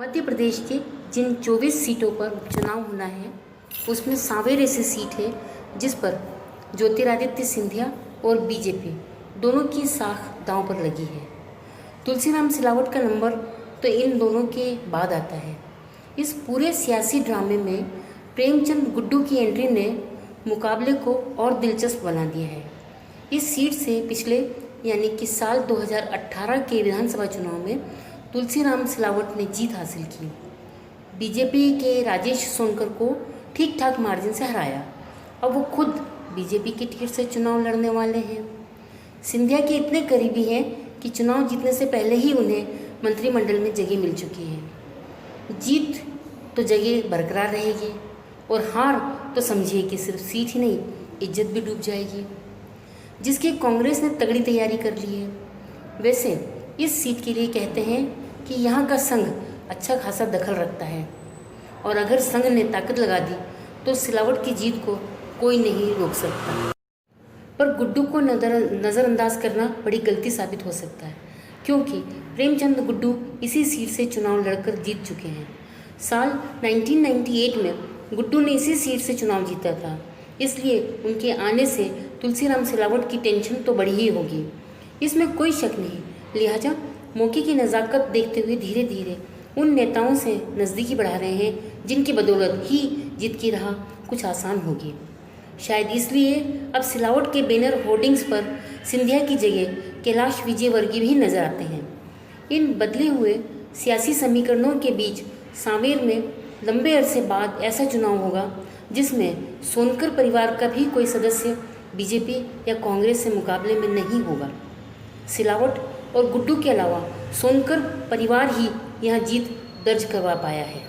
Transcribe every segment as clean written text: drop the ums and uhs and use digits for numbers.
मध्य प्रदेश के जिन 24 सीटों पर उपचुनाव होना है उसमें सांवेर ऐसी सीट है जिस पर ज्योतिरादित्य सिंधिया और बीजेपी दोनों की साख दांव पर लगी है। तुलसीराम सिलावट का नंबर तो इन दोनों के बाद आता है। इस पूरे सियासी ड्रामे में प्रेमचंद गुड्डू की एंट्री ने मुकाबले को और दिलचस्प बना दिया है। इस सीट से पिछले यानी कि साल 2018 के विधानसभा चुनाव में तुलसीराम सिलावट ने जीत हासिल की। बीजेपी के राजेश सोनकर को ठीक ठाक मार्जिन से हराया। अब वो खुद बीजेपी की टिकट से चुनाव लड़ने वाले हैं। सिंधिया के इतने करीबी हैं कि चुनाव जीतने से पहले ही उन्हें मंत्रिमंडल में जगह मिल चुकी है। जीत तो जगह बरकरार रहेगी और हार तो समझिए कि सिर्फ सीट ही नहीं, इज्जत भी डूब जाएगी, जिसकी कांग्रेस ने तगड़ी तैयारी कर ली है। वैसे इस सीट के लिए कहते हैं कि यहाँ का संघ अच्छा खासा दखल रखता है और अगर संघ ने ताकत लगा दी तो सिलावट की जीत को कोई नहीं रोक सकता। पर गुड्डू को नज़रअंदाज करना बड़ी गलती साबित हो सकता है, क्योंकि प्रेमचंद गुड्डू इसी सीट से चुनाव लड़कर जीत चुके हैं। साल 1998 में गुड्डू ने इसी सीट से चुनाव जीता था, इसलिए उनके आने से तुलसीराम सिलावट की टेंशन तो बढ़ी ही होगी, इसमें कोई शक नहीं। लिहाजा मौके की नज़ाकत देखते हुए धीरे धीरे उन नेताओं से नज़दीकी बढ़ा रहे हैं जिनकी बदौलत ही जीत की राह कुछ आसान होगी। शायद इसलिए अब सिलावट के बैनर होर्डिंग्स पर सिंधिया की जगह कैलाश विजयवर्गीय भी नजर आते हैं। इन बदले हुए सियासी समीकरणों के बीच सांवेर में लंबे अरसे बाद ऐसा चुनाव होगा जिसमें सोनकर परिवार का भी कोई सदस्य बीजेपी या कांग्रेस से मुकाबले में नहीं होगा। सिलावट और गुड्डू के अलावा सोनकर परिवार ही यहां जीत दर्ज करवा पाया है।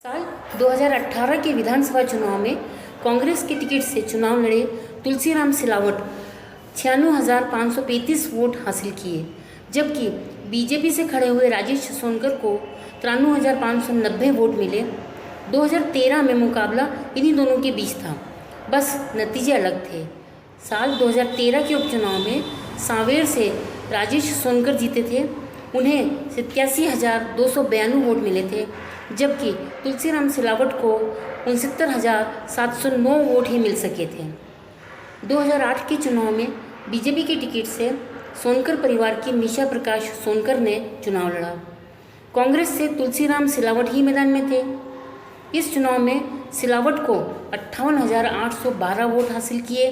साल 2018 के विधानसभा चुनाव में कांग्रेस के टिकट से चुनाव लड़े तुलसीराम सिलावट 96,535 वोट हासिल किए, जबकि बीजेपी से खड़े हुए राजेश सोनकर को 93,590 वोट मिले। 2013 में मुकाबला इन्हीं दोनों के बीच था, बस नतीजे अलग थे। साल 2013 के उपचुनाव में सांवेर से राजेश सोनकर जीते थे, उन्हें 87,292 वोट मिले थे, जबकि तुलसीराम सिलावट को 69,709 वोट ही मिल सके थे। 2008 के चुनाव में बीजेपी के टिकट से सोनकर परिवार की निशा प्रकाश सोनकर ने चुनाव लड़ा। कांग्रेस से तुलसीराम सिलावट ही मैदान में थे। इस चुनाव में सिलावट को 58,812 वोट हासिल किए,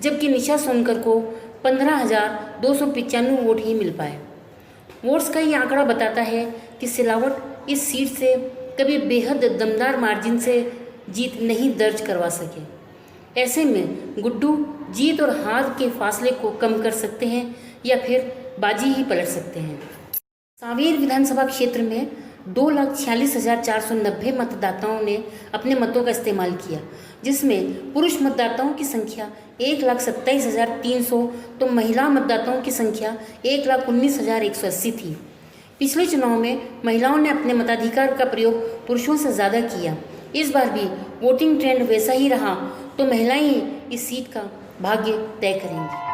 जबकि निशा सोनकर को 15,295 वोट ही मिल पाए। वोट्स का ये आंकड़ा बताता है कि सिलावट इस सीट से कभी बेहद दमदार मार्जिन से जीत नहीं दर्ज करवा सके। ऐसे में गुड्डू जीत और हार के फासले को कम कर सकते हैं या फिर बाजी ही पलट सकते हैं। सांवेर विधानसभा क्षेत्र में 2,46,490 मतदाताओं ने अपने मतों का इस्तेमाल किया, जिसमें पुरुष मतदाताओं की संख्या 1,27,300 तो महिला मतदाताओं की संख्या 1,19,180 थी। पिछले चुनाव में महिलाओं ने अपने मताधिकार का प्रयोग पुरुषों से ज़्यादा किया। इस बार भी वोटिंग ट्रेंड वैसा ही रहा तो महिलाएं इस सीट का भाग्य तय करेंगी।